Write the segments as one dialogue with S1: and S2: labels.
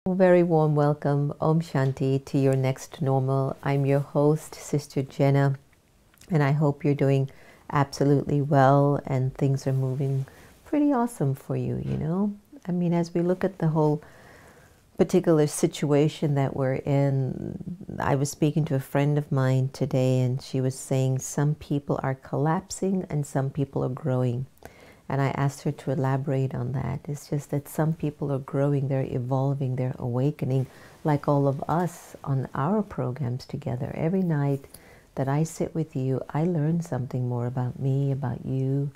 S1: Very warm welcome, Om Shanti, to your next normal. I'm your host, Sister Jenna, and I hope you're doing absolutely well and things are moving pretty awesome for you, you know? I mean, as we look at the whole particular situation that we're in, I was speaking to a friend of mine today and she was saying some people are collapsing and some people are growing. And I asked her to elaborate on that. It's just that some people are growing, they're evolving, they're awakening, like all of us on our programs together. Every night that I sit with you, I learn something more about me, about you,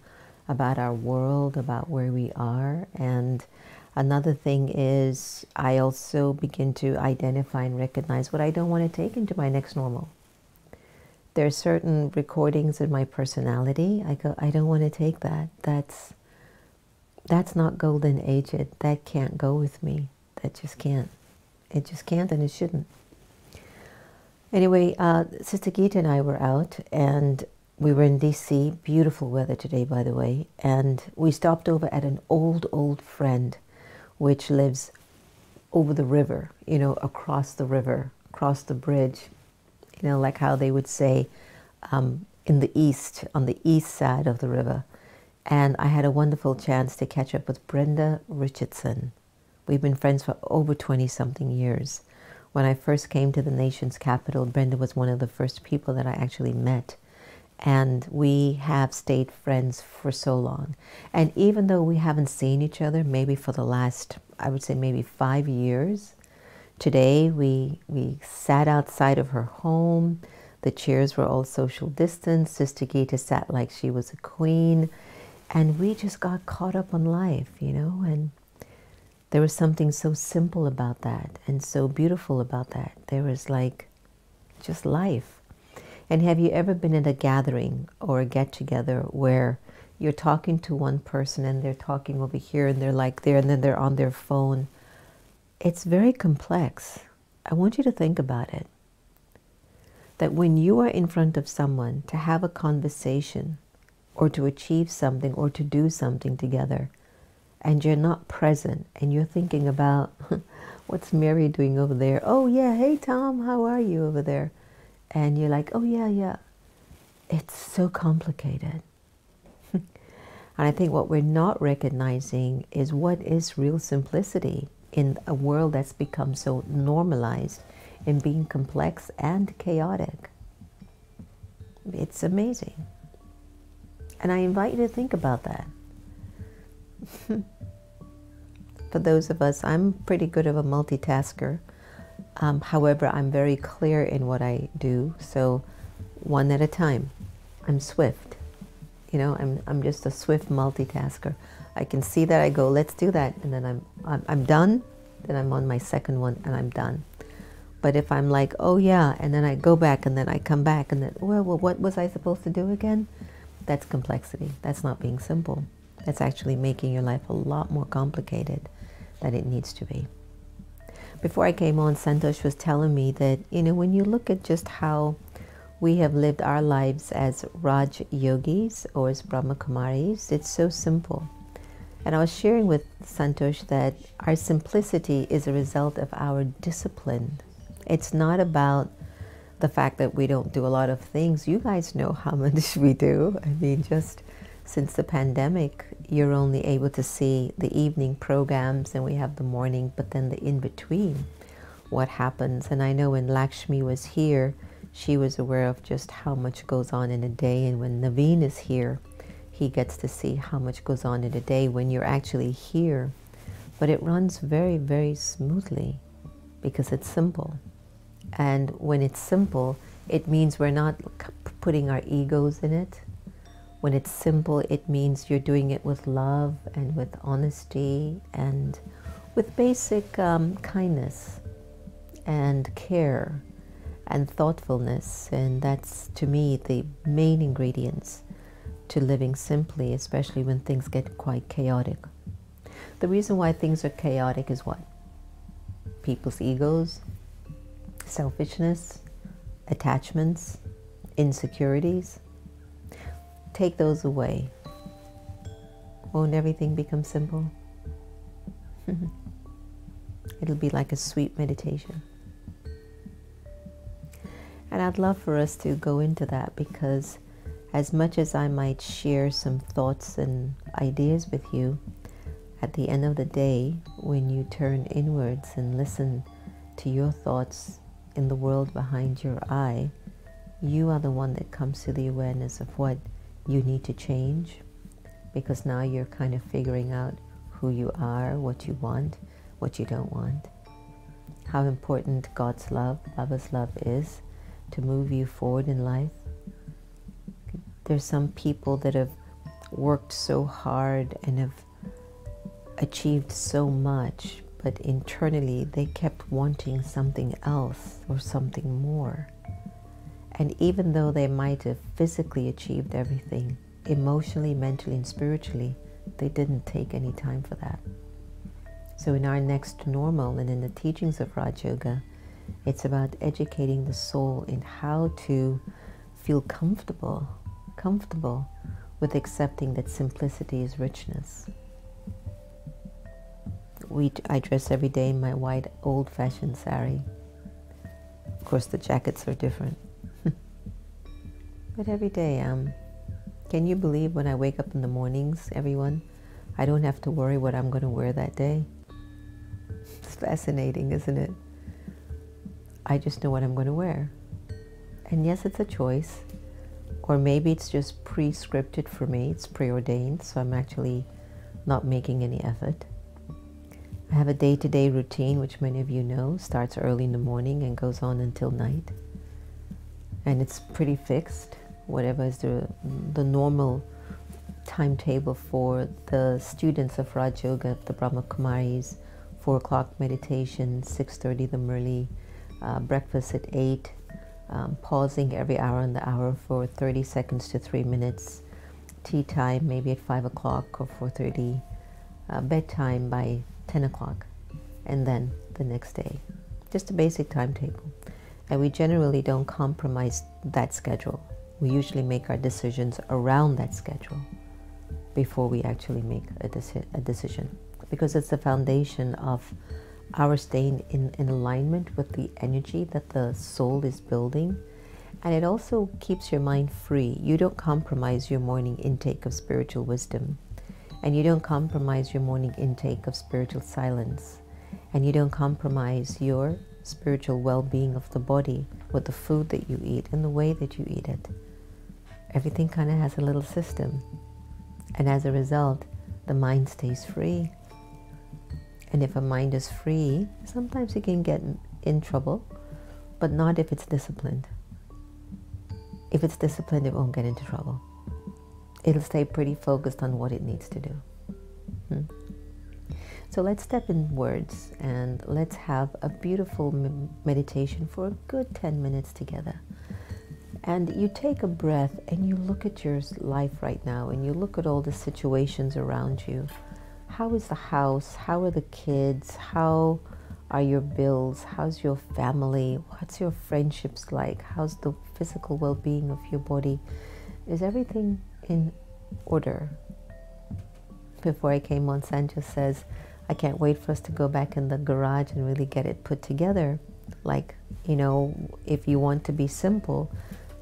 S1: about our world, about where we are. And another thing is I also begin to identify and recognize what I don't want to take into my next normal. There are certain recordings in my personality. I go, I don't want to take that. That's not golden aged. That can't go with me. That just can't. It just can't, and it shouldn't. Anyway, Sister Geeta and I were out, and we were in DC. Beautiful weather today, by the way. And we stopped over at an old friend, which lives over the river, you know, across the river, across the bridge. You know, like how they would say in the east, on the east side of the river. And I had a wonderful chance to catch up with Brenda Richardson. We've been friends for over 20-something years. When I first came to the nation's capital, Brenda was one of the first people that I actually met. And we have stayed friends for so long. And even though we haven't seen each other, maybe for the last, I would say maybe 5 years, today we sat outside of her home. The chairs were all social distance. Sister Geeta sat like she was a queen. And we just got caught up on life, you know. And there was something so simple about that and so beautiful about that. There was like just life. And have you ever been at a gathering or a get-together where you're talking to one person and they're talking over here and they're like there and then they're on their phone? It's very complex. I want you to think about it. That when you are in front of someone to have a conversation or to achieve something or to do something together, and you're not present and you're thinking about what's Mary doing over there? Oh yeah, hey Tom, how are you over there? And you're like, oh yeah. It's so complicated. And I think what we're not recognizing is what is real simplicity in a world that's become so normalized in being complex and chaotic. It's amazing. And I invite you to think about that. For those of us, I'm pretty good of a multitasker. However, I'm very clear in what I do. So one at a time. I'm swift. You know, I'm just a swift multitasker. I can see that, I go, let's do that, and then I'm done. Then I'm on my second one and I'm done. But if I'm like, oh yeah, and then I go back and then I come back and then, well, what was I supposed to do again? That's complexity. That's not being simple. That's actually making your life a lot more complicated than it needs to be. Before I came on, Santosh was telling me that, you know, when you look at just how we have lived our lives as Raj Yogis or as Brahma Kumaris, it's so simple. And I was sharing with Santosh that our simplicity is a result of our discipline. It's not about the fact that we don't do a lot of things. You guys know how much we do. I mean, just since the pandemic, you're only able to see the evening programs and we have the morning, but then the in-between, what happens. And I know when Lakshmi was here, she was aware of just how much goes on in a day. And when Naveen is here, he gets to see how much goes on in a day when you're actually here. But it runs very, very smoothly because it's simple. And when it's simple, it means we're not putting our egos in it. When it's simple, it means you're doing it with love and with honesty and with basic kindness and care and thoughtfulness. And that's, to me, the main ingredients to living simply, especially when things get quite chaotic. The reason why things are chaotic is what? People's egos, selfishness, attachments, insecurities. Take those away. Won't everything become simple? It'll be like a sweet meditation. And I'd love for us to go into that, because as much as I might share some thoughts and ideas with you, at the end of the day, when you turn inwards and listen to your thoughts in the world behind your eye, you are the one that comes to the awareness of what you need to change, because now you're kind of figuring out who you are, what you want, what you don't want, how important God's love, Baba's love is to move you forward in life. There's some people that have worked so hard and have achieved so much, but internally they kept wanting something else or something more. And even though they might have physically achieved everything, emotionally, mentally, and spiritually, they didn't take any time for that. So in our next normal and in the teachings of Raj Yoga, it's about educating the soul in how to feel comfortable with accepting that simplicity is richness. I dress every day in my white old-fashioned sari. Of course, the jackets are different. But every day, can you believe when I wake up in the mornings, everyone, I don't have to worry what I'm going to wear that day? It's fascinating, isn't it? I just know what I'm going to wear. And yes, it's a choice. Or maybe it's just pre-scripted for me. It's preordained, so I'm actually not making any effort. I have a day-to-day routine, which many of you know, starts early in the morning and goes on until night. And it's pretty fixed, whatever is the normal timetable for the students of Raj Yoga, the Brahma Kumaris, 4 o'clock meditation, 6:30 the Murli, breakfast at 8, pausing every hour on the hour for 30 seconds to 3 minutes, tea time maybe at 5 o'clock or 4:30, bedtime by 10 o'clock, and then the next day. Just a basic timetable. And we generally don't compromise that schedule. We usually make our decisions around that schedule before we actually make a decision, because it's the foundation of our staying in alignment with the energy that the soul is building. And it also keeps your mind free. You don't compromise your morning intake of spiritual wisdom, and you don't compromise your morning intake of spiritual silence, and you don't compromise your spiritual well-being of the body with the food that you eat and the way that you eat it. Everything kind of has a little system, and as a result, the mind stays free. And if a mind is free, sometimes it can get in trouble, but not if it's disciplined. If it's disciplined, it won't get into trouble. It'll stay pretty focused on what it needs to do. So let's step inwards and let's have a beautiful meditation for a good 10 minutes together. And you take a breath and you look at your life right now, and you look at all the situations around you. How is the house? How are the kids? How are your bills? How's your family? What's your friendships like? How's the physical well-being of your body? Is everything in order? Before I came on, Sancho says, I can't wait for us to go back in the garage and really get it put together. Like, you know, if you want to be simple,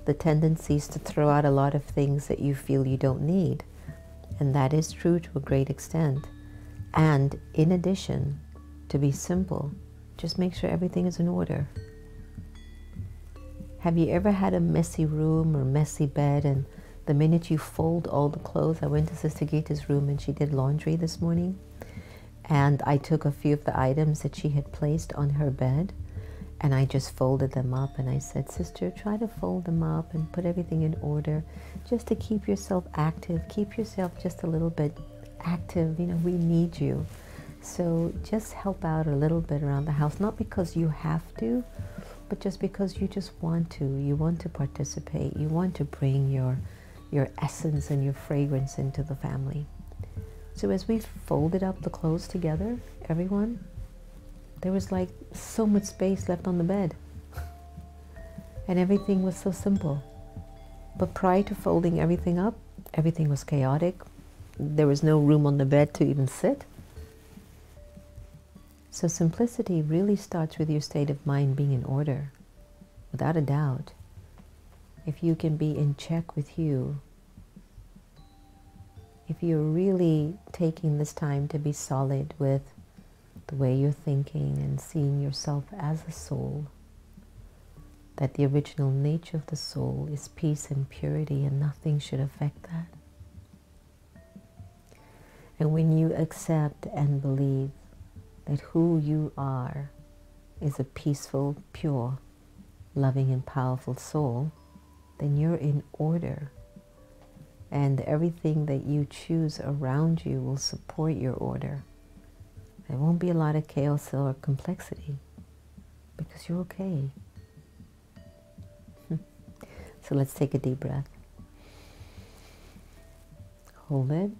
S1: the tendency is to throw out a lot of things that you feel you don't need. And that is true to a great extent. And in addition, to be simple, just make sure everything is in order. Have you ever had a messy room or messy bed, and the minute you fold all the clothes, I went to Sister Gita's room and she did laundry this morning, and I took a few of the items that she had placed on her bed and I just folded them up, and I said, Sister, try to fold them up and put everything in order, just to keep yourself active, keep yourself just a little bit active. You know, we need you. So just help out a little bit around the house, not because you have to, but just because you just want to. You want to participate. You want to bring your essence and your fragrance into the family. So as we folded up the clothes together, everyone, there was like so much space left on the bed. And everything was so simple. But prior to folding everything up, everything was chaotic. There was no room on the bed to even sit. So simplicity really starts with your state of mind being in order, without a doubt. If you can be in check with you, if you're really taking this time to be solid with the way you're thinking and seeing yourself as a soul, that the original nature of the soul is peace and purity and nothing should affect that. And when you accept and believe that who you are is a peaceful, pure, loving and powerful soul, then you're in order. And everything that you choose around you will support your order. There won't be a lot of chaos or complexity because you're okay. So let's take a deep breath. Hold it.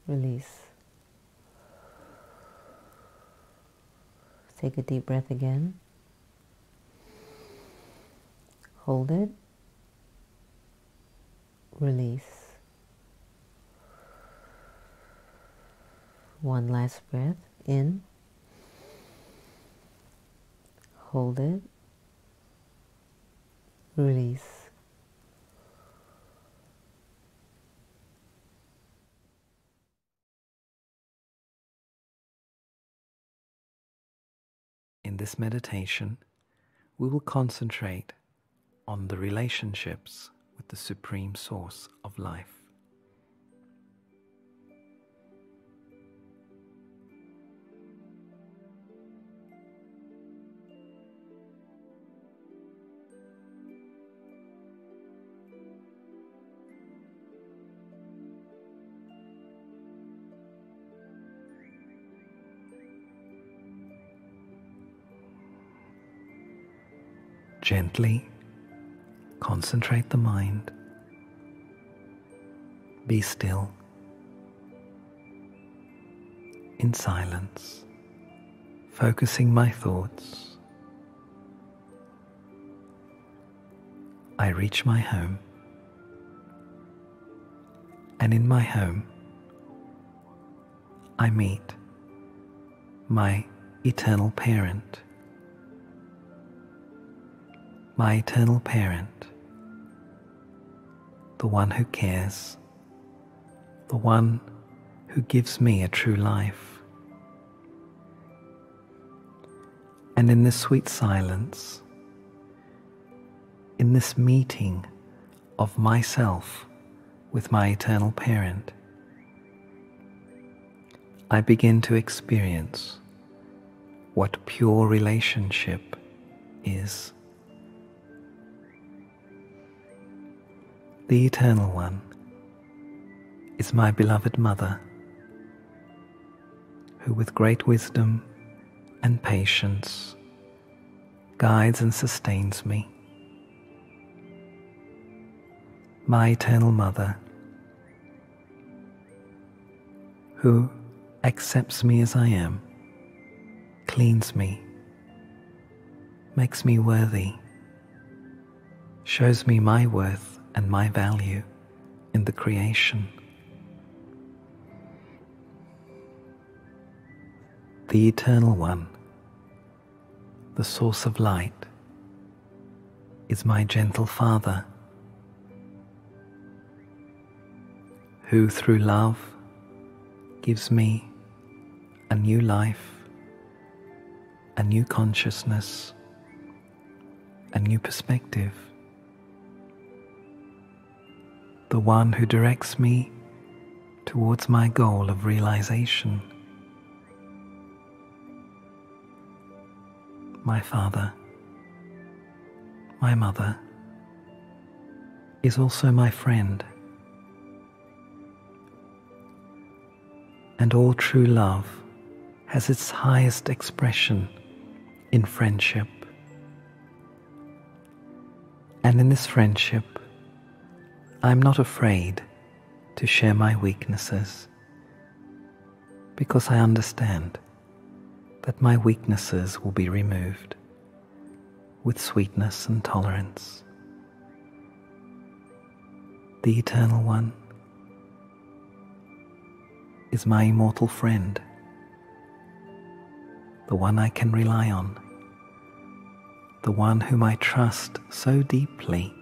S1: Release. Take a deep breath again. Hold it. Release. One last breath in. Hold it. Release.
S2: In this meditation, we will concentrate on the relationships with the Supreme Source of life. Gently concentrate the mind. Be still. In silence, focusing my thoughts. I reach my home. And in my home, I meet my eternal parent. My eternal parent, the one who cares, the one who gives me a true life. And in this sweet silence, in this meeting of myself with my eternal parent, I begin to experience what pure relationship is. The Eternal One is my beloved Mother, who with great wisdom and patience guides and sustains me. My Eternal Mother, who accepts me as I am, cleans me, makes me worthy, shows me my worth and my value in the creation. The Eternal One, the Source of Light, is my gentle Father, who through love gives me a new life, a new consciousness, a new perspective. The one who directs me towards my goal of realization. My Father, my Mother, is also my friend. And all true love has its highest expression in friendship. And in this friendship, I'm not afraid to share my weaknesses, because I understand that my weaknesses will be removed with sweetness and tolerance. The Eternal One is my immortal friend, the one I can rely on, the one whom I trust so deeply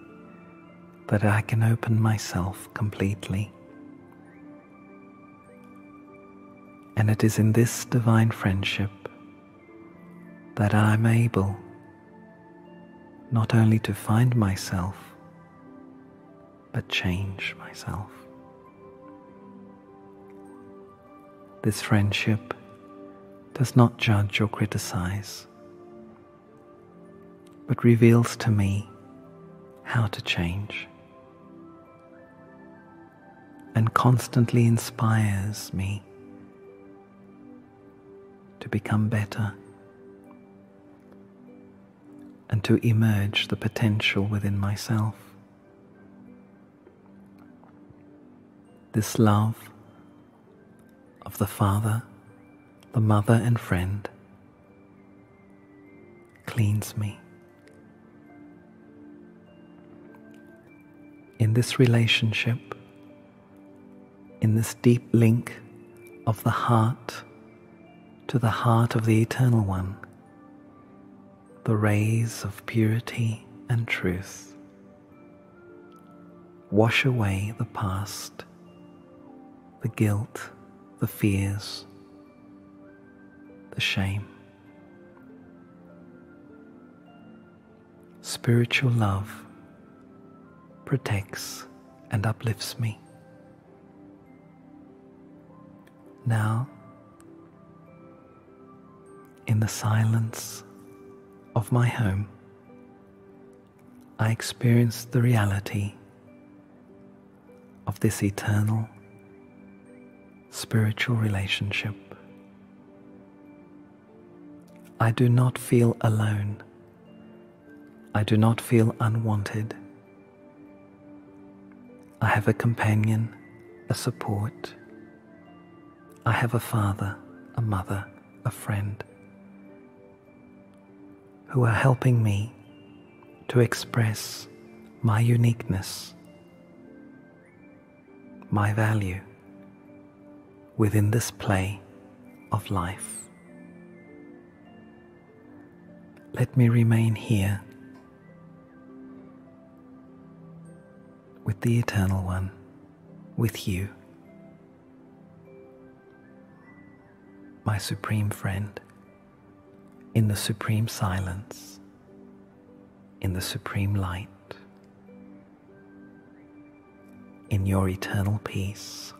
S2: that I can open myself completely. And it is in this divine friendship that I am able not only to find myself, but change myself. This friendship does not judge or criticize, but reveals to me how to change, and constantly inspires me to become better and to emerge the potential within myself. This love of the Father, the Mother and Friend cleans me. In this relationship, in this deep link of the heart to the heart of the Eternal One, the rays of purity and truth wash away the past, the guilt, the fears, the shame. Spiritual love protects and uplifts me. Now, in the silence of my home, I experience the reality of this eternal spiritual relationship. I do not feel alone. I do not feel unwanted. I have a companion, a support. I have a father, a mother, a friend, who are helping me to express my uniqueness, my value within this play of life. Let me remain here with the Eternal One, with you, my supreme friend, in the supreme silence, in the supreme light, in your eternal peace.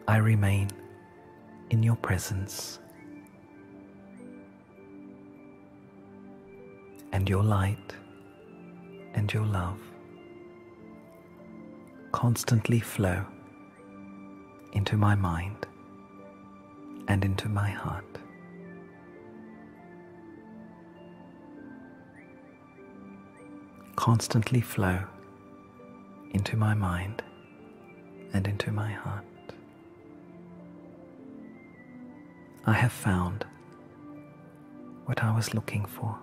S2: I remain in your presence, and your light and your love constantly flow into my mind and into my heart. Constantly flow into my mind and into my heart. I have found what I was looking for.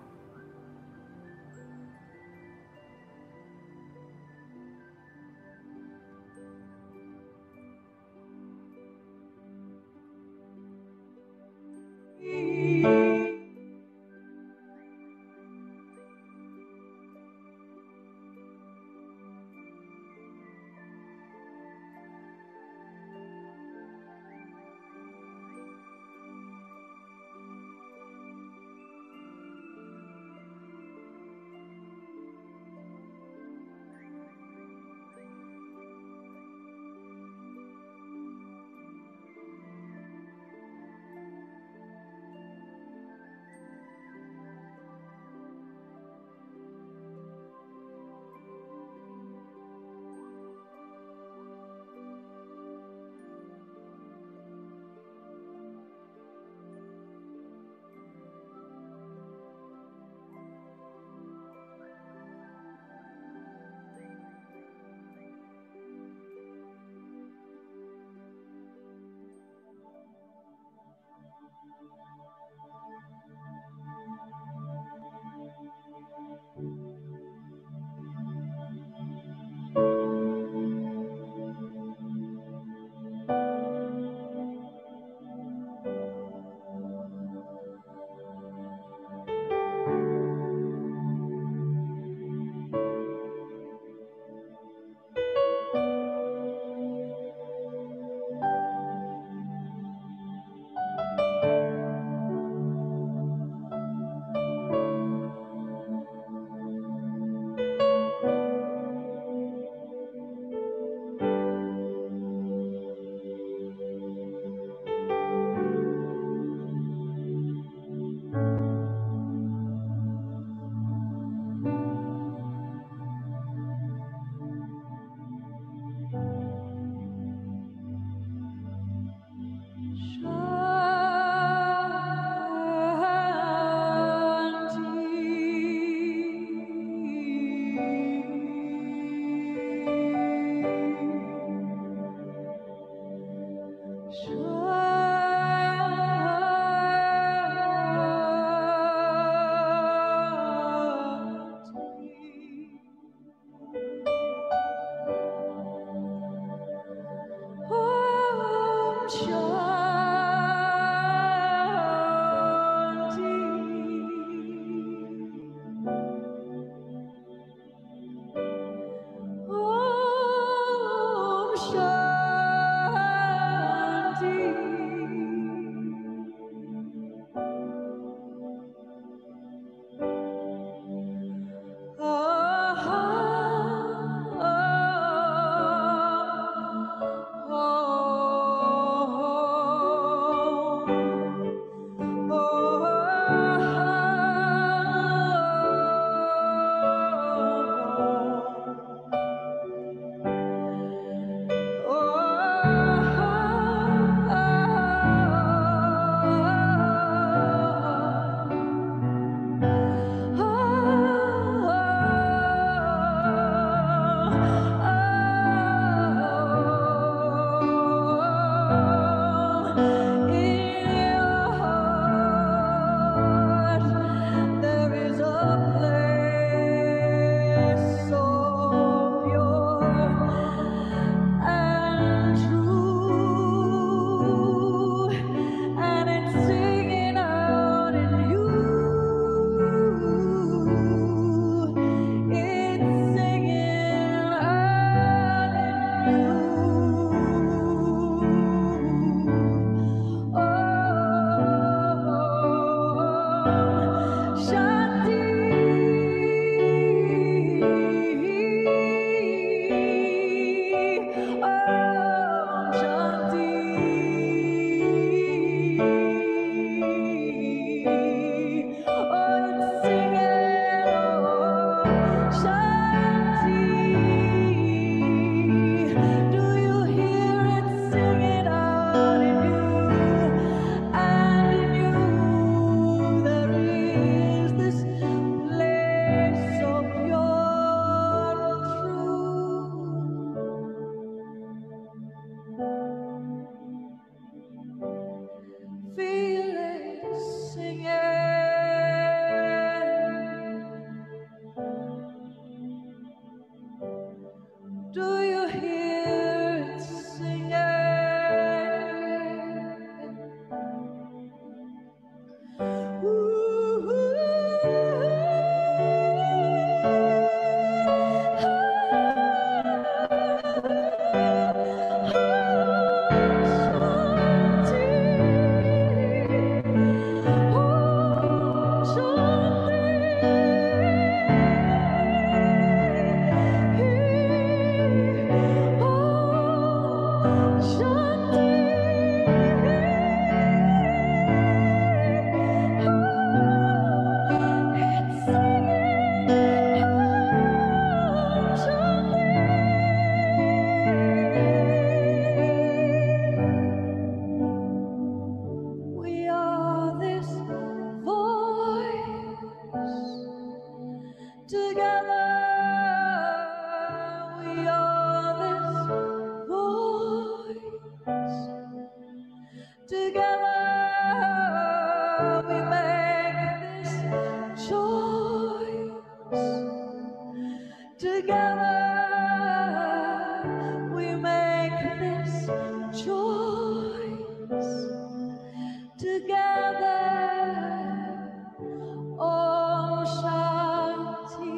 S3: Om Shanti.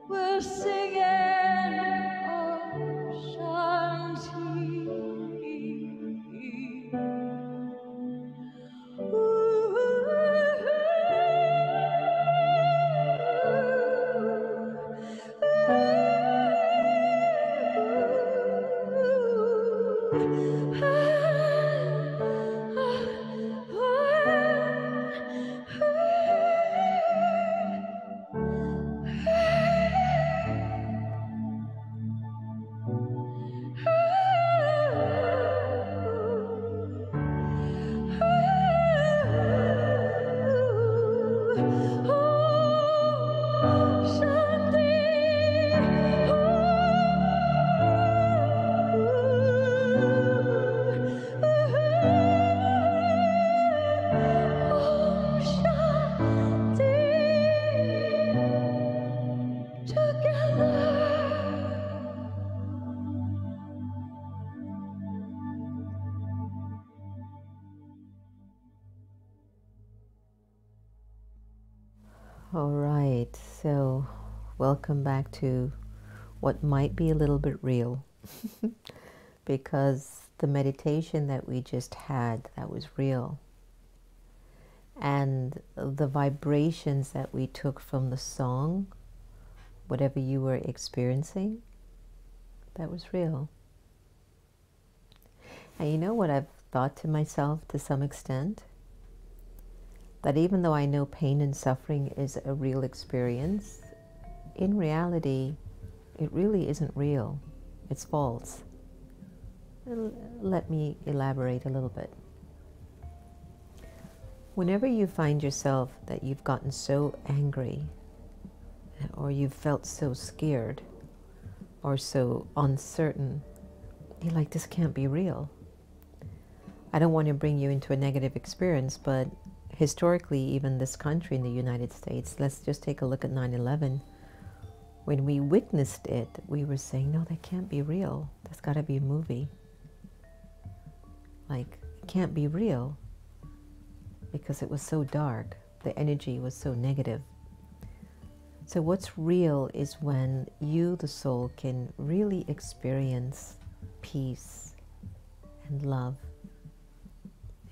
S3: We're singing Om Shanti.
S1: All right, so welcome back to what might be a little bit real because the meditation that we just had, that was real. And the vibrations that we took from the song, whatever you were experiencing, that was real. And you know what I've thought to myself to some extent? That even though I know pain and suffering is a real experience, in reality, it really isn't real. It's false. Let me elaborate a little bit. Whenever you find yourself that you've gotten so angry, or you've felt so scared, or so uncertain, you're like, this can't be real. I don't want to bring you into a negative experience, but historically, even this country in the United States, let's just take a look at 9/11. When we witnessed it, we were saying, no, that can't be real. That's got to be a movie. Like, it can't be real because it was so dark. The energy was so negative. So what's real is when you, the soul, can really experience peace and love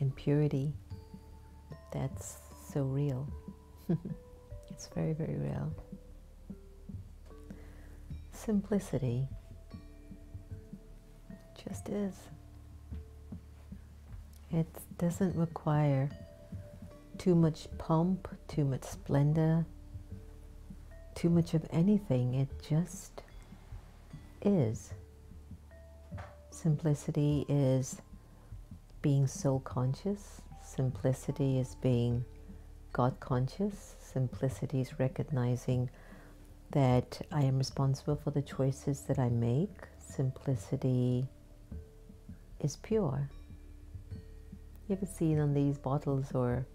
S1: and purity. That's so real. It's very, very real. Simplicity just is. It doesn't require too much pomp, too much splendor, too much of anything. It just is. Simplicity is being soul conscious. Simplicity is being God conscious. Simplicity is recognizing that I am responsible for the choices that I make. Simplicity is pure. You ever seen on these bottles, or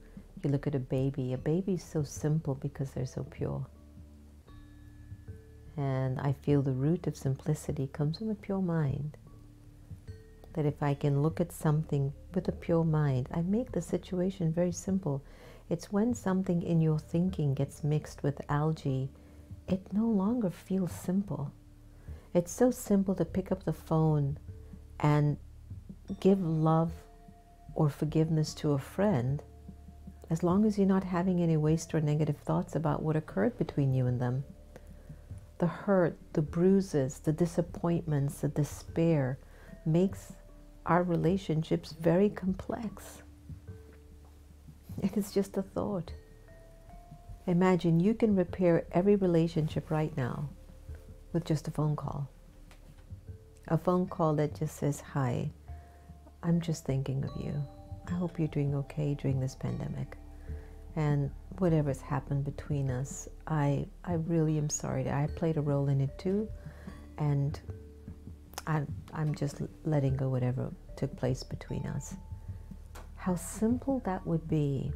S1: you look at a baby is so simple because they're so pure. And I feel the root of simplicity comes from a pure mind. That if I can look at something with a pure mind, I make the situation very simple. It's when something in your thinking gets mixed with algae, it no longer feels simple. It's so simple to pick up the phone and give love or forgiveness to a friend, as long as you're not having any waste or negative thoughts about what occurred between you and them. The hurt, the bruises, the disappointments, the despair makes our relationships very complex. It is just a thought. Imagine you can repair every relationship right now with just a phone call. A phone call that just says, hi, I'm just thinking of you. I hope you're doing okay during this pandemic. And whatever's happened between us, I really am sorry. I played a role in it too. And I'm just letting go whatever took place between us. How simple that would be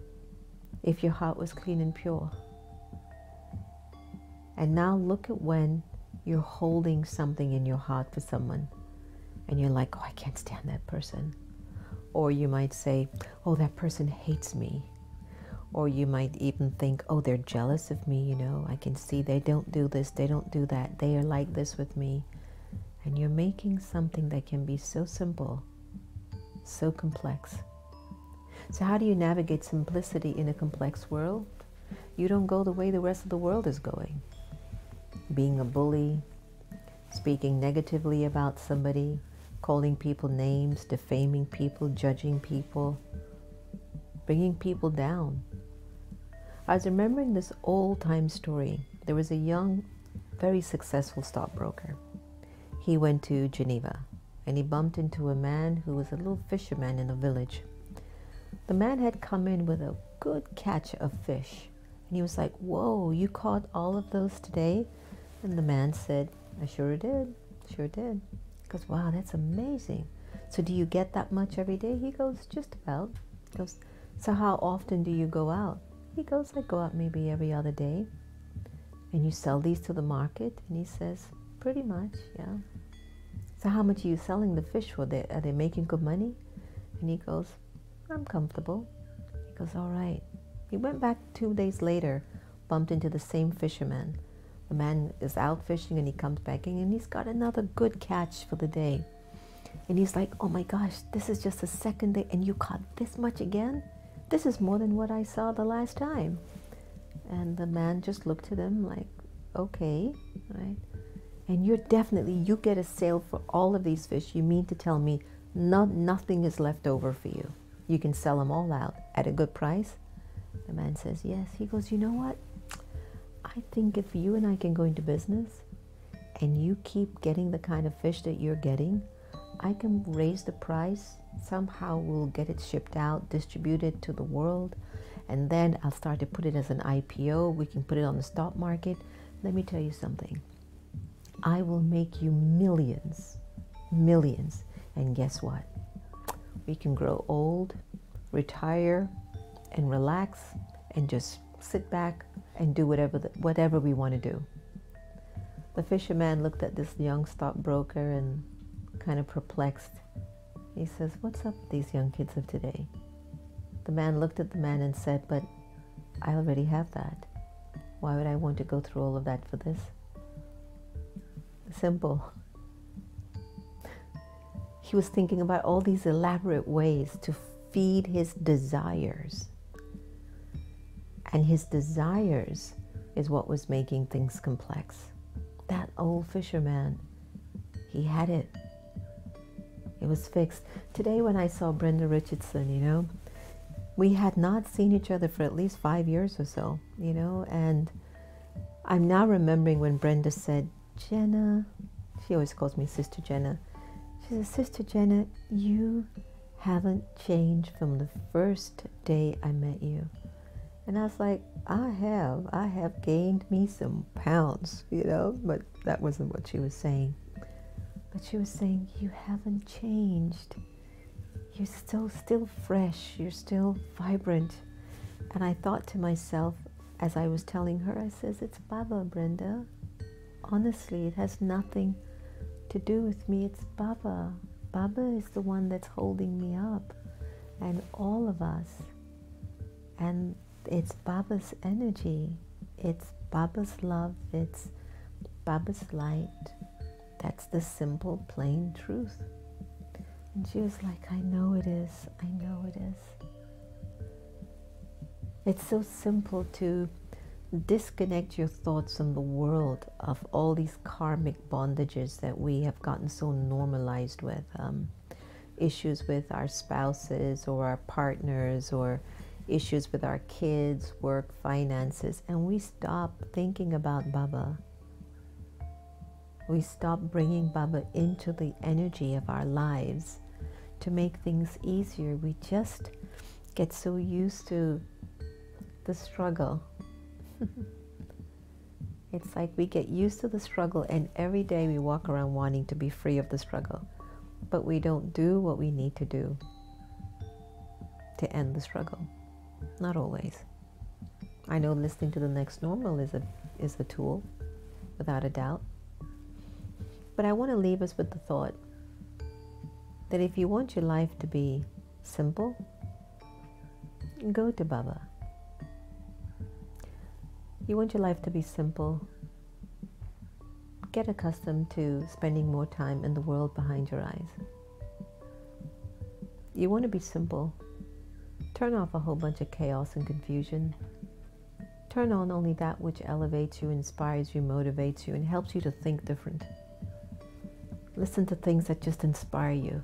S1: if your heart was clean and pure. And now look at when you're holding something in your heart for someone and you're like, oh, I can't stand that person. Or you might say, oh, that person hates me. Or you might even think, oh, they're jealous of me, you know. I can see they don't do this, they don't do that. They are like this with me. And you're making something that can be so simple, so complex. So how do you navigate simplicity in a complex world? You don't go the way the rest of the world is going. Being a bully, speaking negatively about somebody, calling people names, defaming people, judging people, bringing people down. I was remembering this old-time story. There was a young, very successful stockbroker. He went to Geneva, and he bumped into a man who was a little fisherman in a village. The man had come in with a good catch of fish, and he was like, whoa, you caught all of those today? And the man said, I sure did. He goes, wow, that's amazing. So do you get that much every day? He goes, just about. He goes, so how often do you go out? He goes, I go out maybe every other day. And you sell these to the market? And he says, pretty much, yeah. So how much are you selling the fish for? Are they making good money? And he goes, I'm comfortable. He goes, all right. He went back 2 days later, bumped into the same fisherman. The man is out fishing and he comes back in and he's got another good catch for the day. And he's like, oh my gosh, this is just the second day and you caught this much again? This is more than what I saw the last time. And the man just looked at him like, okay, right? And you get a sale for all of these fish. You mean to tell me nothing is left over for you? You can sell them all out at a good price? The man says, yes. He goes, you know what? I think if you and I can go into business and you keep getting the kind of fish that you're getting, I can raise the price. Somehow we'll get it shipped out, distributed to the world, and then I'll start to put it as an IPO. We can put it on the stock market. Let me tell you something. I will make you millions. And guess what? We can grow old, retire, and relax, and just sit back and do whatever we want to do. The fisherman looked at this young stockbroker and kind of perplexed. He says, what's up with these young kids of today? The man looked at the man and said, but I already have that. Why would I want to go through all of that for this? Simple. He was thinking about all these elaborate ways to feed his desires. And his desires is what was making things complex. That old fisherman, he had it. It was fixed. Today when I saw Brenda Richardson, you know, we had not seen each other for at least 5 years or so, you know, and I'm now remembering when Brenda said, Jenna, she always calls me Sister Jenna. She says, Sister Jenna, you haven't changed from the first day I met you. And I was like, I have gained me some pounds, you know, but that wasn't what she was saying. But she was saying, you haven't changed. You're still fresh. You're still vibrant. And I thought to myself, as I was telling her, I says, it's Baba, Brenda. Honestly, it has nothing to do with me. It's Baba. Baba is the one that's holding me up. And all of us. And it's Baba's energy. It's Baba's love. It's Baba's light. That's the simple, plain truth. And she was like, I know it is. I know it is. It's so simple to disconnect your thoughts from the world of all these karmic bondages that we have gotten so normalized with. Issues with our spouses or our partners, or issues with our kids, work, finances, and we stop thinking about Baba. We stop bringing Baba into the energy of our lives to make things easier. We just get so used to the struggle. It's like we get used to the struggle, and every day we walk around wanting to be free of the struggle, but we don't do what we need to do to end the struggle. Not always. I know listening to the next normal is a tool, without a doubt. But I want to leave us with the thought that if you want your life to be simple, go to Baba. You want your life to be simple, get accustomed to spending more time in the world behind your eyes. You want to be simple, turn off a whole bunch of chaos and confusion. Turn on only that which elevates you, inspires you, motivates you, and helps you to think different. Listen to things that just inspire you.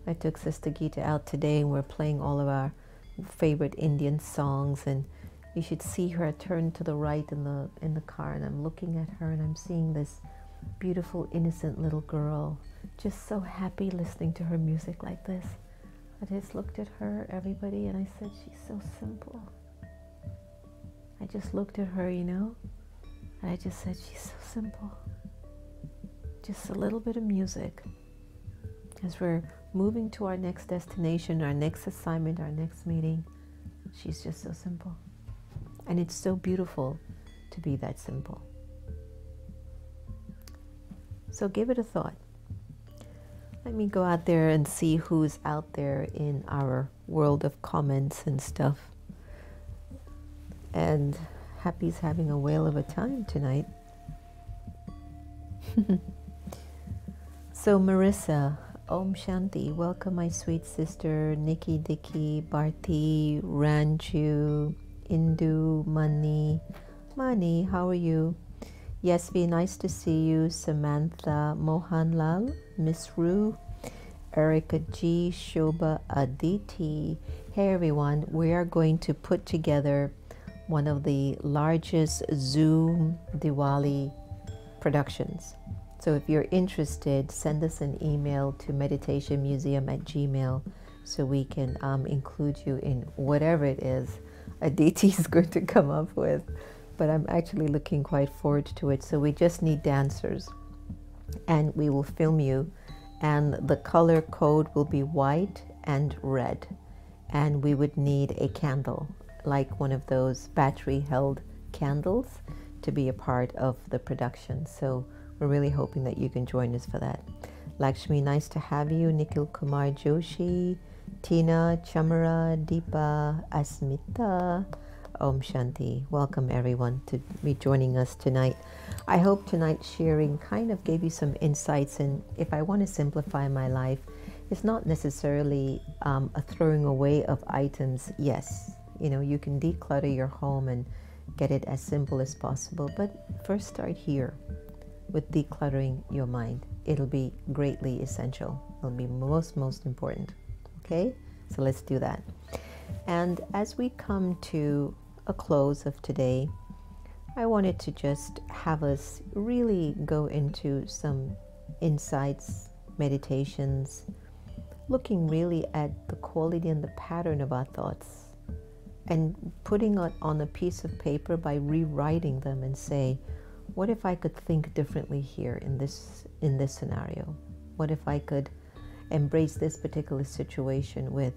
S1: I took Sister Geeta out today and we're playing all of our favorite Indian songs, and you should see her turn to the right in the car, and I'm looking at her and I'm seeing this beautiful, innocent little girl, just so happy listening to her music like this. I just looked at her, everybody, and I said, she's so simple. I just looked at her, and I just said, she's so simple. Just a little bit of music. As we're moving to our next destination, our next assignment, our next meeting, she's just so simple. And it's so beautiful to be that simple. So give it a thought. Let me go out there and see who's out there in our world of comments and stuff. And Happy's having a whale of a time tonight. So Marissa, Om Shanti, welcome my sweet sister, Nikki Dicky, Bharti, Ranju, Indu, Mani. Mani, how are you? Yesvi, nice to see you. Samantha, Mohanlal, Miss Rue, Erica G, Shobha Aditi. Hey everyone, we are going to put together one of the largest Zoom Diwali productions. So if you're interested, send us an email to meditationmuseum@gmail.com so we can include you in whatever it is Aditi is going to come up with. But I'm actually looking quite forward to it. So we just need dancers, and we will film you, and the color code will be white and red, and we would need a candle, like one of those battery held candles, to be a part of the production. So we're really hoping that you can join us for that. Lakshmi, nice to have you. Nikhil Kumar Joshi, Tina, Chamara, Deepa, Asmita, Om Shanti. Welcome everyone to be joining us tonight. I hope tonight's sharing kind of gave you some insights, and if I want to simplify my life, it's not necessarily a throwing away of items. Yes, you can declutter your home and get it as simple as possible, but first start here with decluttering your mind. It'll be greatly essential. It'll be most important. Okay, so let's do that. And as we come to a close of today, I wanted to just have us really go into some insights, meditations, looking really at the quality and the pattern of our thoughts, and putting it on a piece of paper by rewriting them and say, what if I could think differently here in this scenario? What if I could embrace this particular situation with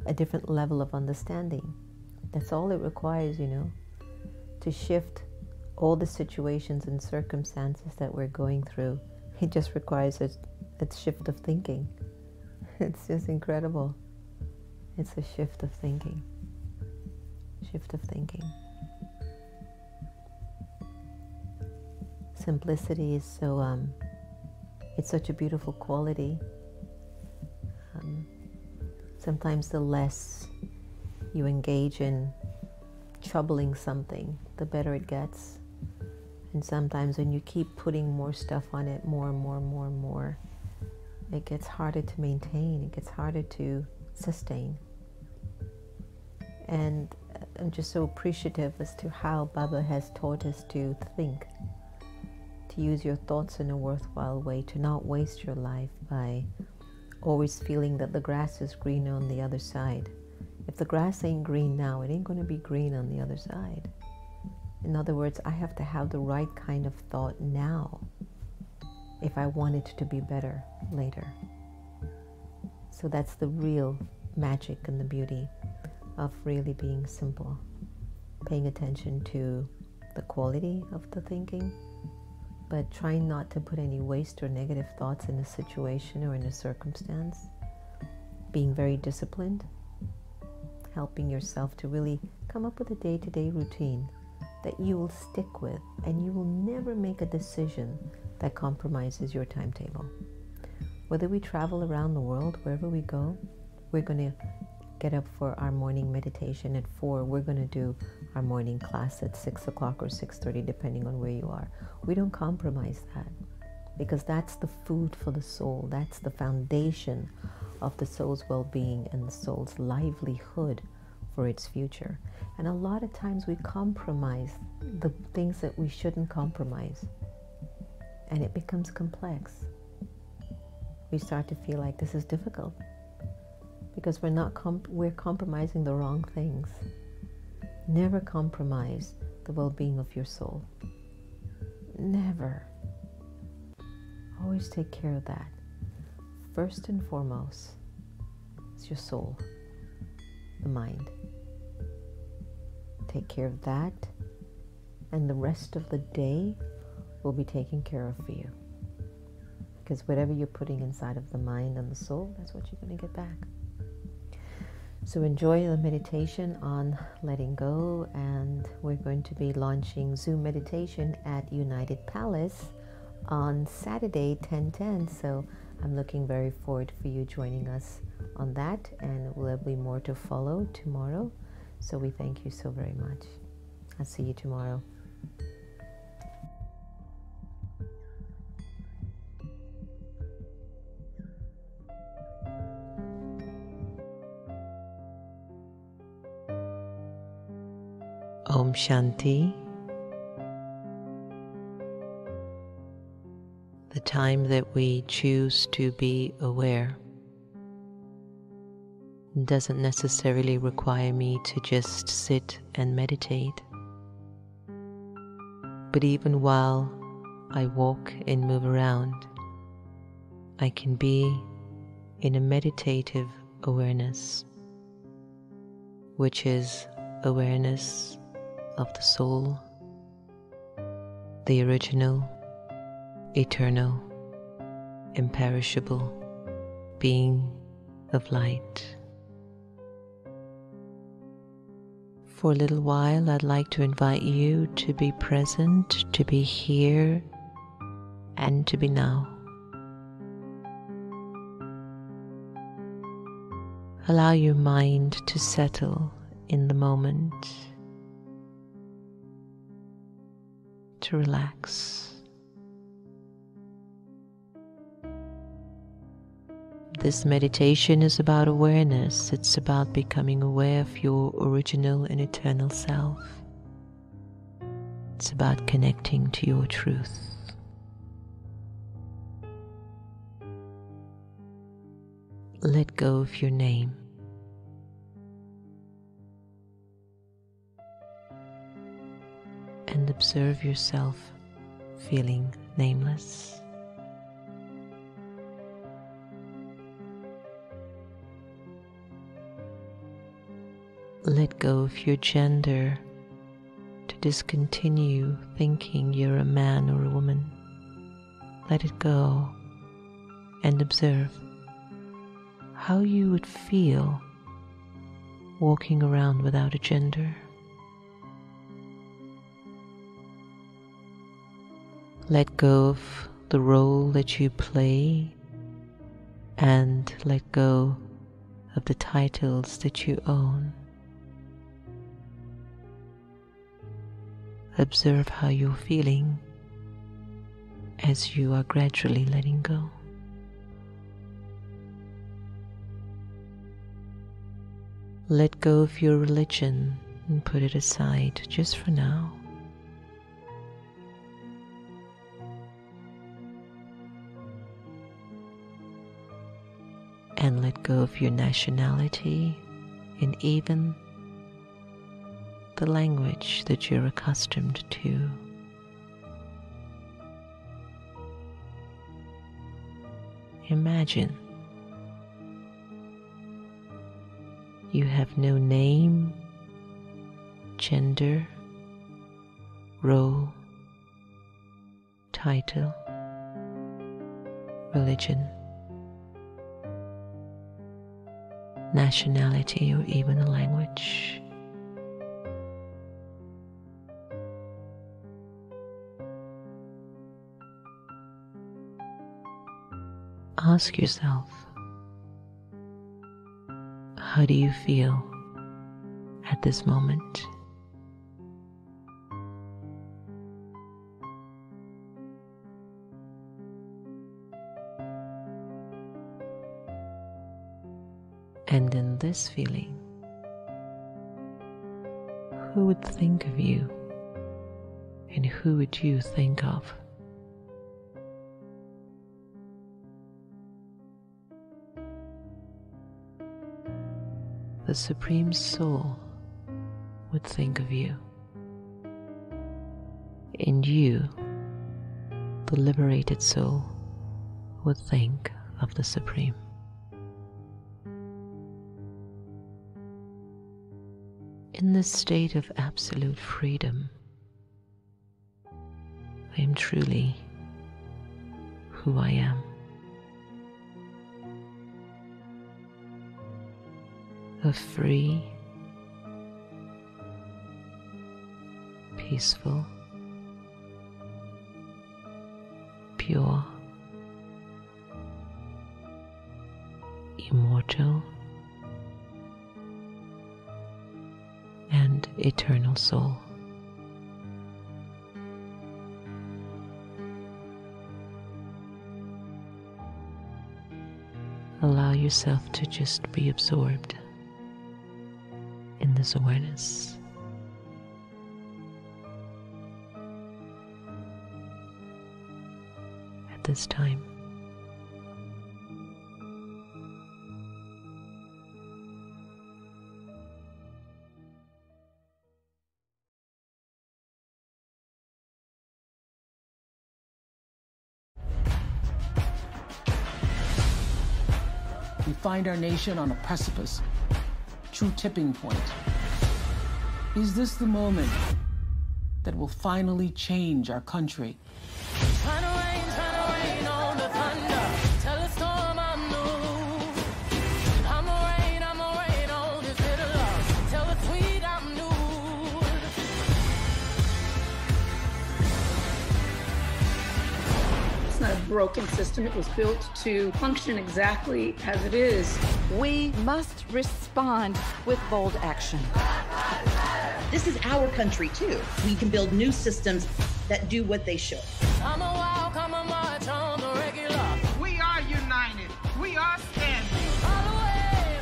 S1: a different level of understanding? That's all it requires, to shift all the situations and circumstances that we're going through. It just requires a shift of thinking. It's just incredible. It's a shift of thinking. Shift of thinking. Simplicity is so, it's such a beautiful quality. Sometimes the less you engage in troubling something, the better it gets. And sometimes when you keep putting more stuff on it, more and more, it gets harder to maintain. It gets harder to sustain. And I'm just so appreciative as to how Baba has taught us to think, to use your thoughts in a worthwhile way, to not waste your life by always feeling that the grass is greener on the other side. If the grass ain't green now, it ain't going to be green on the other side. In other words, I have to have the right kind of thought now if I want it to be better later. So that's the real magic and the beauty of really being simple. Paying attention to the quality of the thinking, but trying not to put any waste or negative thoughts in a situation or in a circumstance. being very disciplined, helping yourself to really come up with a day-to-day routine that you will stick with, and you will never make a decision that compromises your timetable. Whether we travel around the world, wherever we go, we're going to get up for our morning meditation at 4. We're going to do our morning class at 6 o'clock or 6:30, depending on where you are. We don't compromise that, because that's the food for the soul. That's the foundation of the soul's well-being and the soul's livelihood for its future. And a lot of times we compromise the things that we shouldn't compromise, and it becomes complex. We start to feel like this is difficult because we're compromising the wrong things. Never compromise the well-being of your soul. Never. Always take care of that. First and foremost, it's your soul, the mind. Take care of that, and the rest of the day will be taken care of for you. Because whatever you're putting inside of the mind and the soul, that's what you're going to get back. So enjoy the meditation on letting go, and we're going to be launching Zoom meditation at United Palace on Saturday, 10:10. So I'm looking very forward for you joining us on that, and there'll be more to follow tomorrow. So we thank you so very much. I'll see you tomorrow. Om Shanti. The time that we choose to be aware doesn't necessarily require me to just sit and meditate. But even while I walk and move around, I can be in a meditative awareness, which is awareness of the soul, the original, eternal, imperishable being of light. For a little while, I'd like to invite you to be present, to be here, and to be now. Allow your mind to settle in the moment, to relax. This meditation is about awareness. It's about becoming aware of your original and eternal self. It's about connecting to your truth. Let go of your name. And observe yourself feeling nameless. Let go of your gender to discontinue thinking you're a man or a woman. Let it go and observe how you would feel walking around without a gender. Let go of the role that you play, and let go of the titles that you own. Observe how you're feeling as you are gradually letting go. Let go of your religion and put it aside just for now. And let go of your nationality and even the language that you're accustomed to. Imagine you have no name, gender, role, title, religion. nationality, or even a language. Ask yourself, how do you feel at this moment? And in this feeling, who would think of you, and who would you think of? The Supreme Soul would think of you, and you, the liberated soul, would think of the Supreme. In this state of absolute freedom, I am truly who I am. A free, peaceful, pure, immortal, and eternal soul. Allow yourself to just be absorbed in this awareness. At this time,
S4: we find our nation on a precipice, true tipping point. Is this the moment that will finally change our country?
S5: Trying to rain on the thunder. Tell the storm I'm new. I'ma rain on this bitter love. Tell the tweet I'm new.
S6: It's not a broken system. It was built to function exactly as it is.
S7: We must respond with bold action.
S8: This is our country too. We can build new systems that do what they should.
S5: I'm a wild, come and march on the regular.
S9: We are united. We are standing.
S5: Follow away.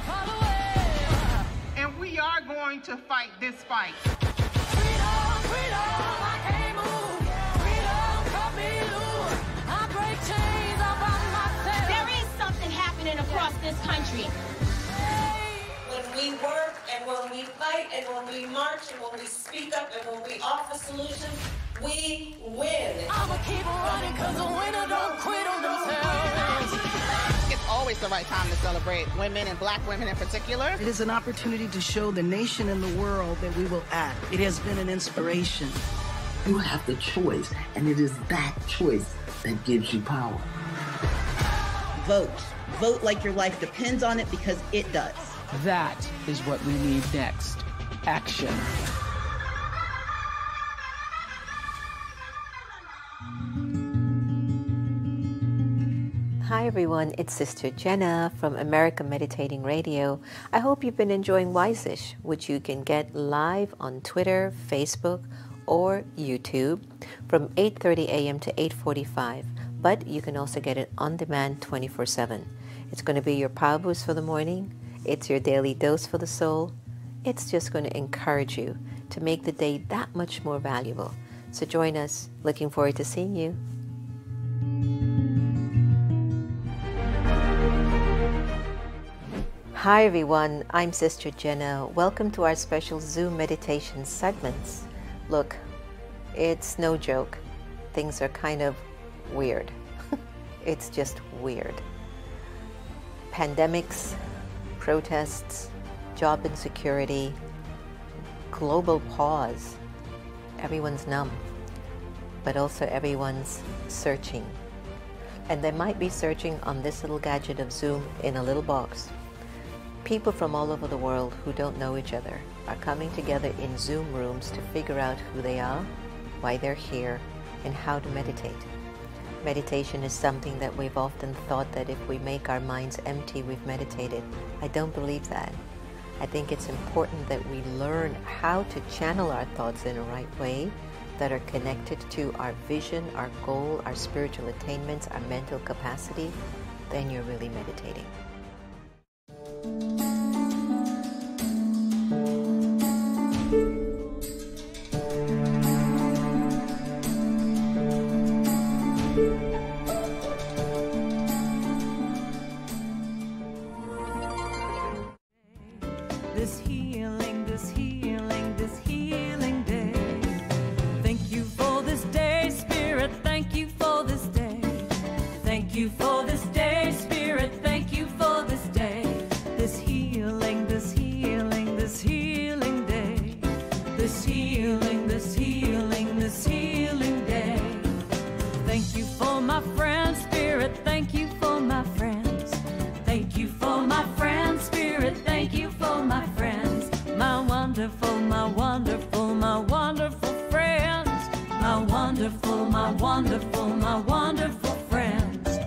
S9: And we are going to fight this fight.
S5: Freedom, I can't move. Freedom, cut me loose. I break chains up on myself.
S10: There is something happening across this country.
S11: When we work and when we fight and when we march and when we speak up and when we offer solutions, we win.
S5: I'ma keep running cause the winner don't quit on themselves.
S12: It's always the right time to celebrate women and black women in particular.
S13: It is an opportunity to show the nation and the world that we will act. It has been an inspiration.
S14: You have the choice, and it is that choice that gives you power.
S8: Vote. Vote like your life depends on it, because it does.
S4: That is what we need next. Action.
S1: Hi everyone, it's Sister Jenna from America Meditating Radio. I hope you've been enjoying Wise-ish, which you can get live on Twitter, Facebook, or YouTube from 8:30 a.m. to 8:45. But you can also get it on demand 24/7. It's going to be your power boost for the morning. It's your daily dose for the soul. It's just going to encourage you to make the day that much more valuable. So join us. Looking forward to seeing you. Hi everyone, I'm Sister Jenna. Welcome to our special Zoom meditation segments. Look, it's no joke. Things are kind of weird. It's just weird. Pandemics, protests, job insecurity, global pause. Everyone's numb, but also everyone's searching. And they might be searching on this little gadget of Zoom in a little box. People from all over the world who don't know each other are coming together in Zoom rooms to figure out who they are, why they're here, and how to meditate. Meditation is something that we've often thought that if we make our minds empty, we've meditated. I don't believe that. I think it's important that we learn how to channel our thoughts in a right way that are connected to our vision, our goal, our spiritual attainments, our mental capacity. Then you're really meditating.
S15: This healing day. Thank you for this day, Spirit. Thank you for this day. Thank you for this day, Spirit. Thank you for this day. This healing day. This healing day. Thank you for my friends, Spirit. Thank you for my friends. Thank you for my friends, Spirit. Thank you for my friends. My wonderful friends. My wonderful friends.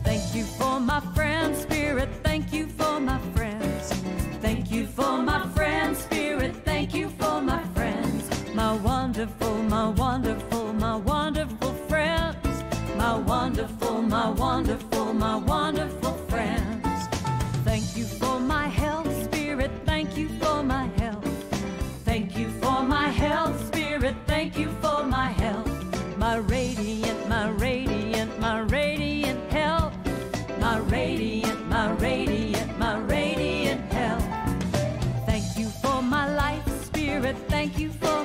S15: Thank you for my friends, Spirit. Thank you for my friends. Thank you for my friends, Spirit. Thank you for my friends. My wonderful friends. My wonderful friends. Thank you for my health, Spirit. Thank you for my health. Thank you for my health, Spirit. Thank you for my health. My radiant health. My radiant health. Thank you for my life, Spirit. Thank you for